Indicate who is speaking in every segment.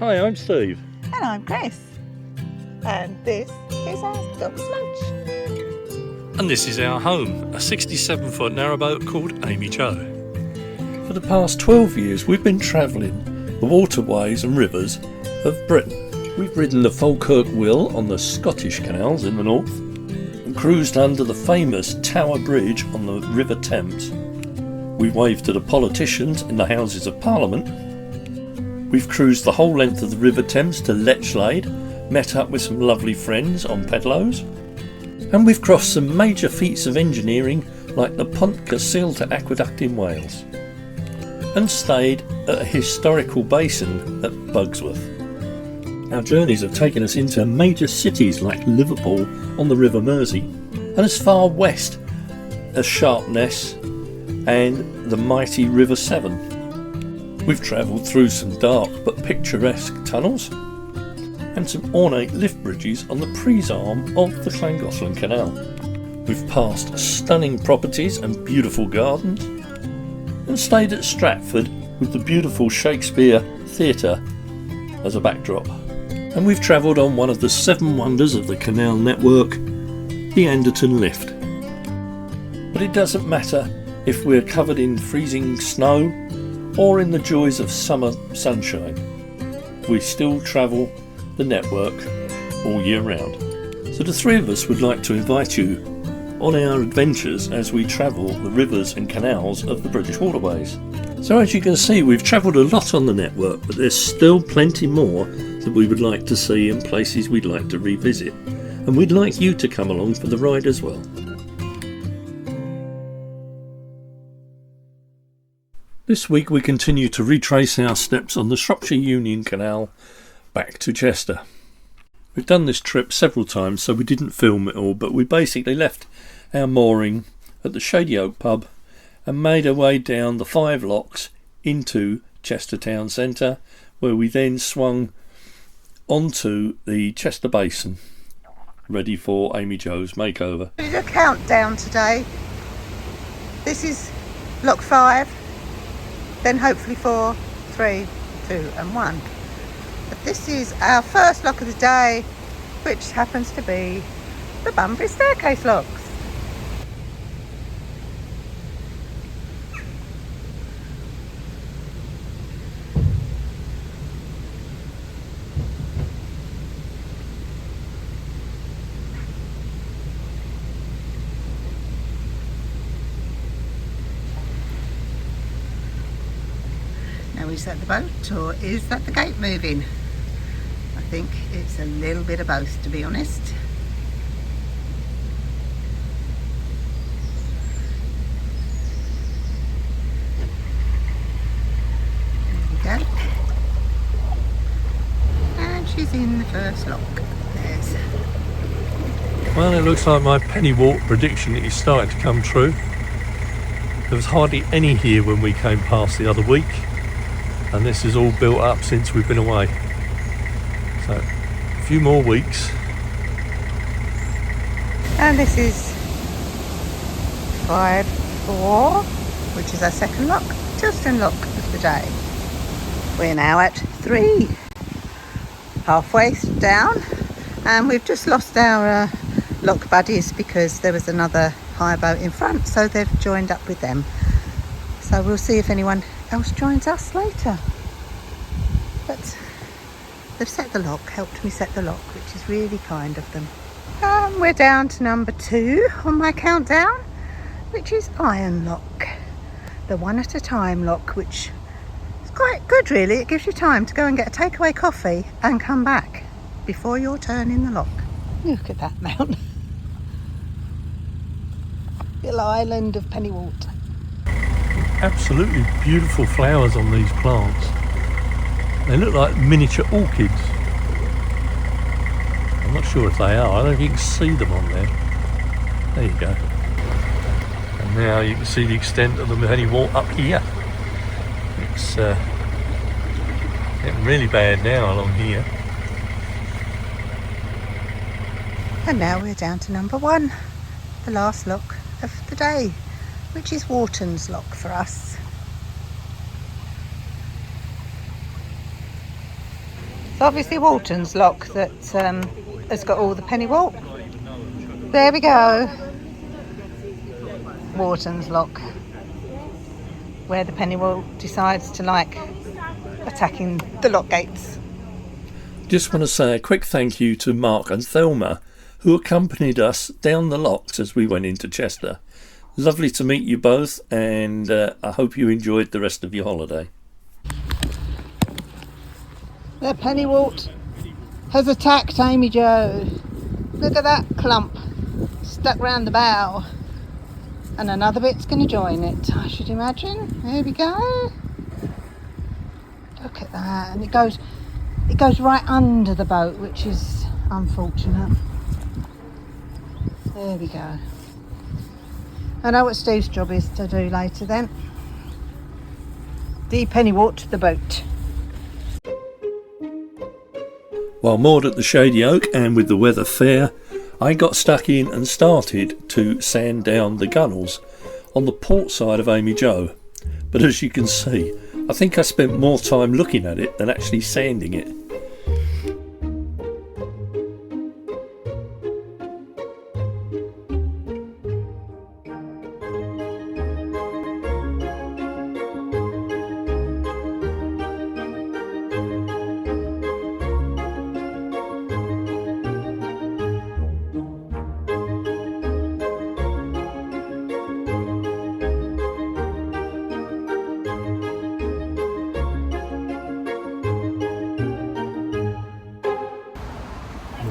Speaker 1: Hi, I'm Steve.
Speaker 2: And I'm Chris. And this is our dog's lunch.
Speaker 1: And this is our home, a 67-foot narrowboat called AmyJo. For the past 12 years we've been travelling the waterways and rivers of Britain. We've ridden the Falkirk Wheel on the Scottish canals in the north and cruised under the famous Tower Bridge on the River Thames. We've waved to the politicians in the Houses of Parliament. We've cruised the whole length of the River Thames to Lechlade, met up with some lovely friends on pedalows, and we've crossed some major feats of engineering like the Pont Cysyllt Aqueduct in Wales, and stayed at a historical basin at Bugsworth. Our journeys have taken us into major cities like Liverpool on the River Mersey, and as far west as Sharpness and the mighty River Severn. We've travelled through some dark but picturesque tunnels and some ornate lift bridges on the Pries arm of the Llangollen Canal. We've passed stunning properties and beautiful gardens and stayed at Stratford with the beautiful Shakespeare Theatre as a backdrop. And we've travelled on one of the 7 wonders of the canal network, the Anderton Lift. But it doesn't matter if we're covered in freezing snow or in the joys of summer sunshine. We still travel the network all year round. So the 3 of us would like to invite you on our adventures as we travel the rivers and canals of the British waterways. So as you can see, we've travelled a lot on the network, but there's still plenty more that we would like to see and places we'd like to revisit, and we'd like you to come along for the ride as well. This week we continue to retrace our steps on the Shropshire Union Canal back to Chester. We've done this trip several times, so we didn't film it all, but we basically left our mooring at the Shady Oak pub and made our way down the 5 locks into Chester town centre, where we then swung onto the Chester Basin, ready for AmyJo's makeover.
Speaker 2: There's a countdown today. This is lock 5, then hopefully 4, 3, 2 and 1. But this is our first lock of the day, which happens to be the Bunbury staircase locks. Now, is that the boat or is that the gate moving? I think it's a little bit of both, to be honest. There we go. And she's in the first lock. There's.
Speaker 1: Well, it looks like my Pennywort prediction is starting to come true. There was hardly any here when we came past the other week, and this is all built up since we've been away. So, a few more weeks.
Speaker 2: And this is 5-4, which is our second lock, Tilston lock of the day. We're now at 3, halfway down, and we've just lost our lock buddies because there was another hire boat in front, so they've joined up with them. So we'll see if anyone else joins us later. But they've set the lock, helped me set the lock, which is really kind of them. We're down to number 2 on my countdown, which is Iron Lock, the 1 at a time lock, which is quite good really. It gives you time to go and get a takeaway coffee and come back before your turn in the lock. Look at that mountain. Little island of Pennywort.
Speaker 1: Absolutely beautiful flowers on these plants. They look like miniature orchids. I'm not sure if they are. I don't know if you can see them on there. There you go. And now you can see the extent of the Pennywort up here. It's getting really bad now along here.
Speaker 2: And now we're down to number 1, the last lock of the day, which is Wharton's lock for us. It's obviously Walton's lock that has got all the Pennywort. There we go. Walton's lock, where the Pennywort decides to like attacking the lock gates.
Speaker 1: Just want to say a quick thank you to Mark and Thelma, who accompanied us down the locks as we went into Chester. Lovely to meet you both, and I hope you enjoyed the rest of your holiday.
Speaker 2: The Pennywort has attacked AmyJo. Look at that clump stuck round the bow. And another bit's going to join it, I should imagine. There we go. Look at that. And it goes right under the boat, which is unfortunate. There we go. I know what Steve's job is to do later then. De-Pennywort the boat.
Speaker 1: While moored at the Shady Oak and with the weather fair, I got stuck in and started to sand down the gunnels on the port side of AmyJo. But as you can see, I think I spent more time looking at it than actually sanding it.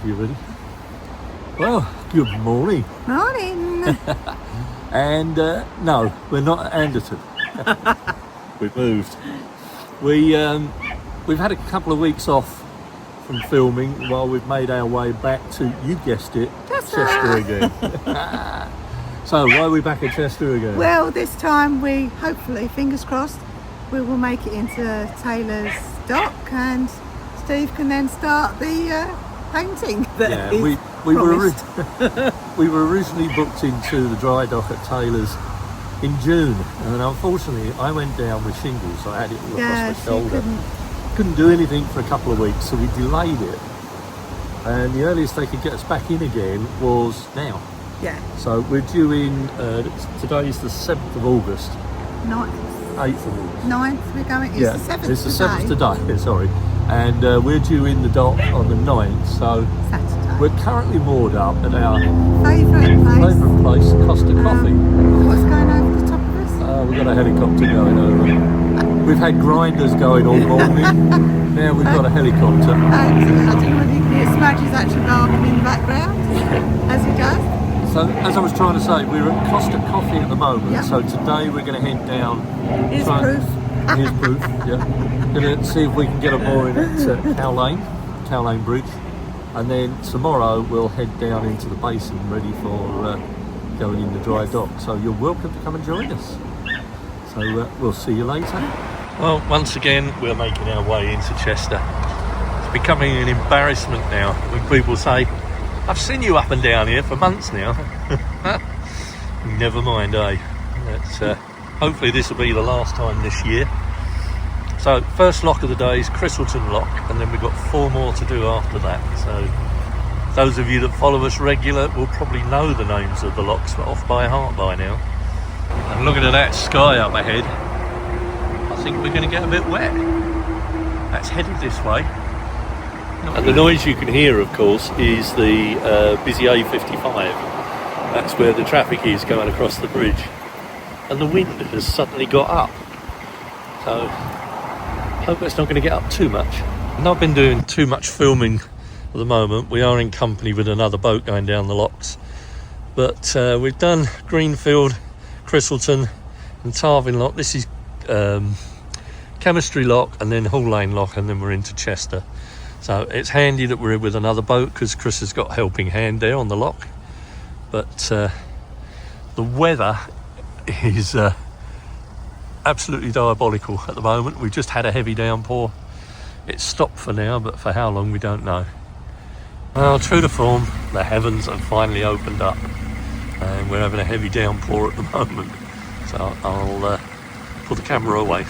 Speaker 1: You ready? Well, good morning.
Speaker 2: Morning.
Speaker 1: And no, we're not at Anderton. We've moved. We've had a couple of weeks off from filming while we've made our way back to, you guessed it, Chester again. So why are we back at Chester again?
Speaker 2: Well, this time we hopefully, fingers crossed, we will make it into Taylor's dock and Steve can then start the painting that
Speaker 1: we were originally booked into the dry dock at Taylor's in June, and unfortunately I went down with shingles. I had it all across my shoulder. Couldn't do anything for a couple of weeks, so we delayed it, and the earliest they could get us back in again was now.
Speaker 2: Yeah.
Speaker 1: So we're due in, today is the 7th of August. 8th of August. 9th
Speaker 2: we're going, it's the 7th
Speaker 1: it's the 7th today, sorry. And we're due in the dock on the 9th, so
Speaker 2: Saturday.
Speaker 1: We're currently moored up at our
Speaker 2: favourite
Speaker 1: place, Costa Coffee.
Speaker 2: What's going over the top of us?
Speaker 1: We've got a helicopter going over. We've had grinders going all morning. Now we've got a helicopter.
Speaker 2: Excellent. I don't know whether you can hear Smudge's actually barking in the background as he does.
Speaker 1: So, as I was trying to say, we're at Costa Coffee at the moment. Yep. So today we're going to head down.
Speaker 2: Here's proof.
Speaker 1: Here's proof, yeah. Going to see if we can get a mooring at Cow Lane Bridge. And then tomorrow we'll head down into the basin ready for going in the dry dock. So you're welcome to come and join us. So we'll see you later. Well, once again, we're making our way into Chester. It's becoming an embarrassment now when people say, I've seen you up and down here for months now. Never mind, eh? Hopefully this will be the last time this year. So first lock of the day is Christleton Lock, and then we've got 4 more to do after that. So those of you that follow us regular will probably know the names of the locks off by heart by now. And looking at that sky up ahead, I think we're going to get a bit wet. That's headed this way. And the noise you can hear, of course, is the busy A55. That's where the traffic is going across the bridge. And the wind has suddenly got up. So I hope it's not going to get up too much. I've not been doing too much filming at the moment. We are in company with another boat going down the locks. But we've done Greenfield, Christleton and Tarvin Lock. This is Chemistry Lock and then Hall Lane Lock, and then we're into Chester. So it's handy that we're with another boat because Chris has got a helping hand there on the lock. But the weather is absolutely diabolical at the moment. We've just had a heavy downpour. It's stopped for now, but for how long we don't know. Well, true to form, the heavens have finally opened up and we're having a heavy downpour at the moment. So I'll pull the camera away.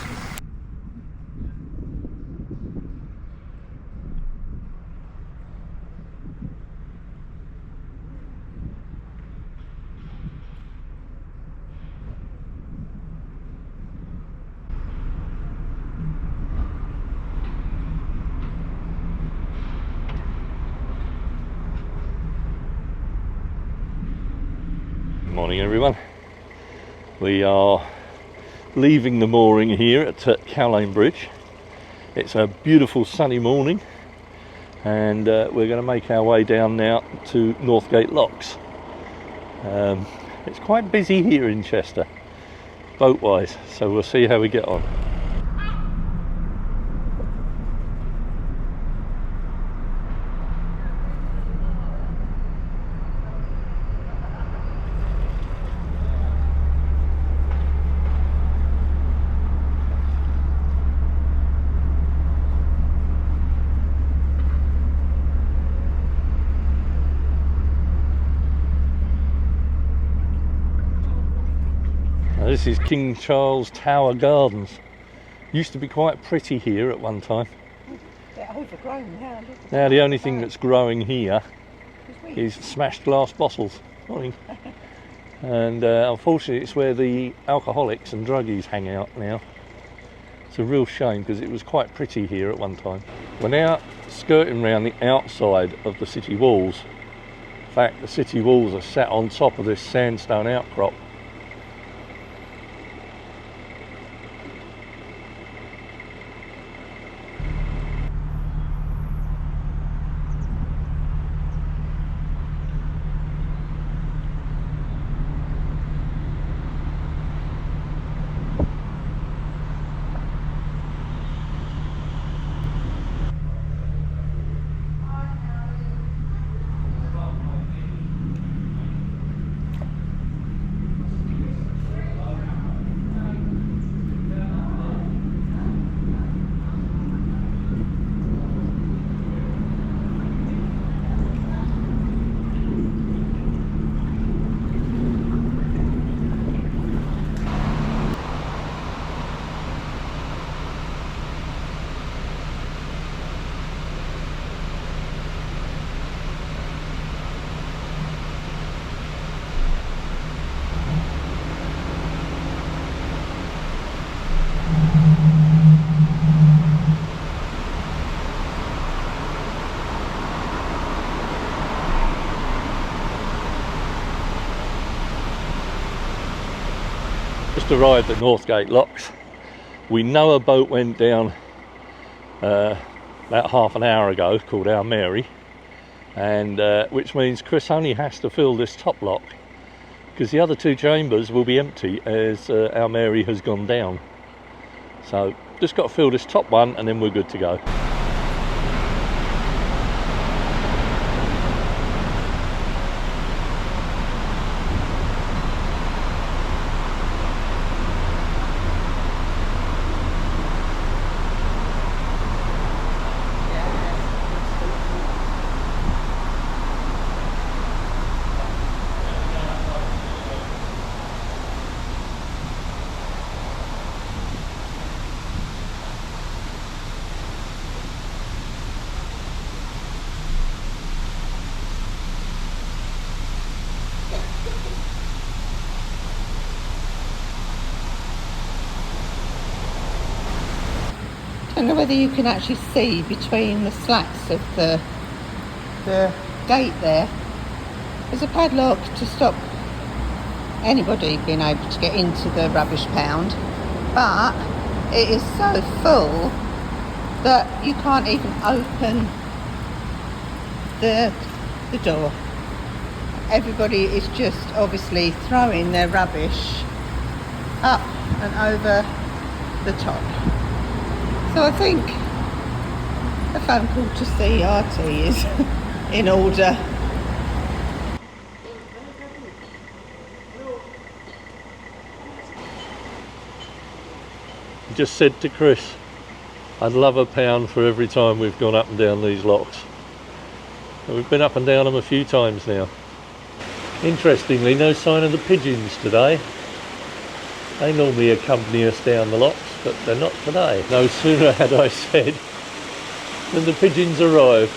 Speaker 1: Morning everyone. We are leaving the mooring here at Cowlane Bridge. It's a beautiful sunny morning and we're going to make our way down now to Northgate Locks. It's quite busy here in Chester, boat wise, so we'll see how we get on. This is King Charles Tower Gardens. Used to be quite pretty here at one time.
Speaker 2: They're overgrown now.
Speaker 1: Now the only thing that's growing here is smashed glass bottles. And unfortunately it's where the alcoholics and druggies hang out now. It's a real shame because it was quite pretty here at one time. We're now skirting around the outside of the city walls. In fact, the city walls are sat on top of this sandstone outcrop. Just arrived at Northgate Locks. We know a boat went down about half an hour ago called Our Mary, and which means Chris only has to fill this top lock because the other two chambers will be empty as Our Mary has gone down. So just got to fill this top one and then we're good to go.
Speaker 2: I don't know whether you can actually see between the slats of the gate there. There's a padlock to stop anybody being able to get into the rubbish pound, but it is so full that you can't even open the door. Everybody is just obviously throwing their rubbish up and over the top. So I think a phone call to CRT is in order.
Speaker 1: I just said to Chris, I'd love £1 for every time we've gone up and down these locks. And we've been up and down them a few times now. Interestingly, no sign of the pigeons today. They normally accompany us down the locks, but they're not today. No sooner had I said than the pigeons arrived.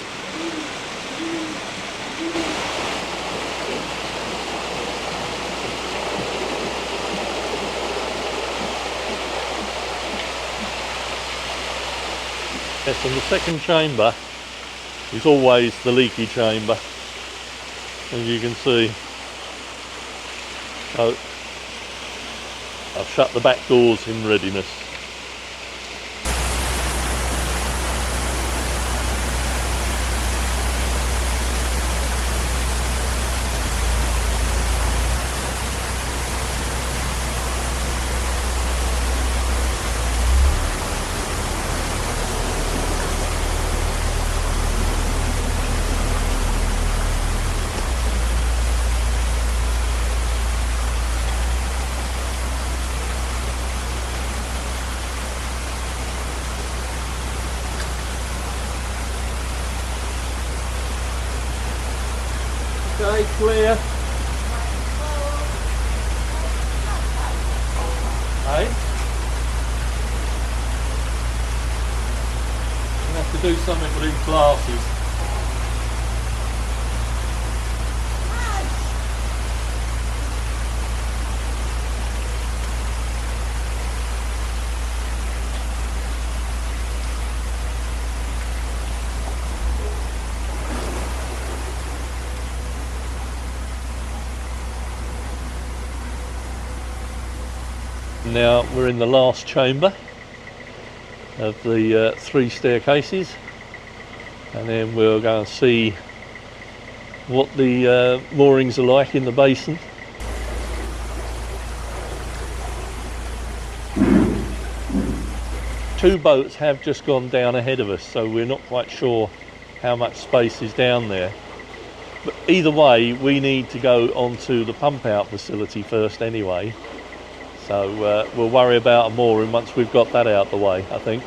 Speaker 1: Yes, and the second chamber is always the leaky chamber, as you can see. So I've shut the back doors in readiness. Okay, clear. Hey? I'm going to have to do something with these glasses. Now we're in the last chamber of the 3 staircases, and then we'll go and see what the moorings are like in the basin. Two boats have just gone down ahead of us, so we're not quite sure how much space is down there. But either way, we need to go onto the pump out facility first anyway. So we'll worry about a mooring once we've got that out the way, I think.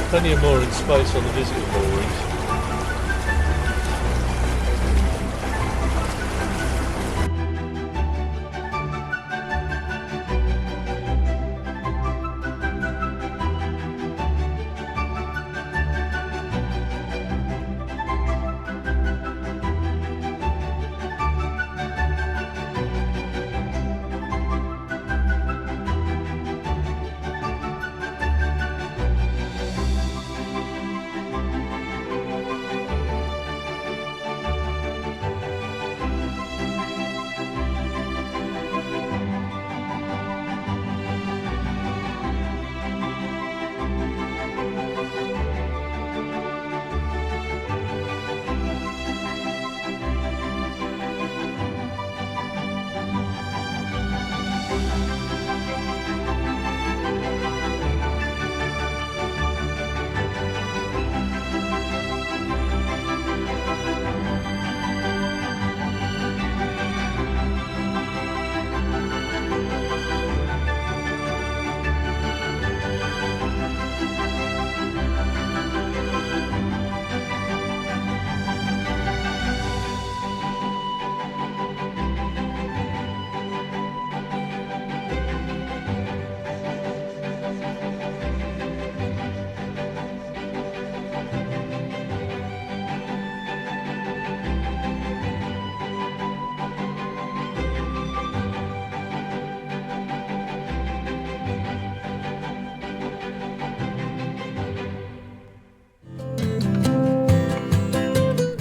Speaker 1: Plenty of mooring space on the visitor moorings.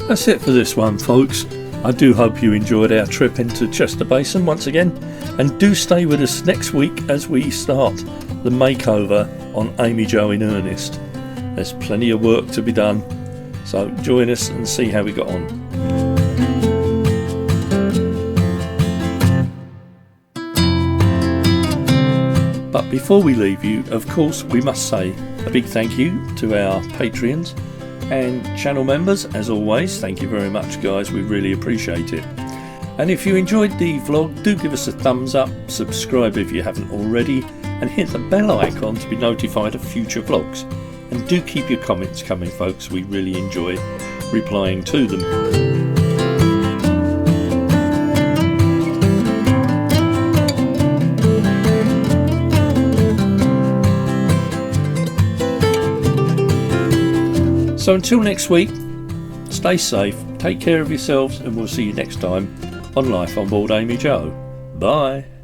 Speaker 1: That's it for this one, folks. I do hope you enjoyed our trip into Chester Basin once again, and do stay with us next week as we start the makeover on AmyJo in earnest. There's plenty of work to be done, so join us and see how we got on. Before we leave you, of course, we must say a big thank you to our Patreons and channel members. As always, thank you very much, guys. We really appreciate it. And if you enjoyed the vlog, do give us a thumbs up, subscribe if you haven't already, and hit the bell icon to be notified of future vlogs. And do keep your comments coming, folks. We really enjoy replying to them. So until next week, stay safe, take care of yourselves, and we'll see you next time on Life on Board AmyJo. Bye.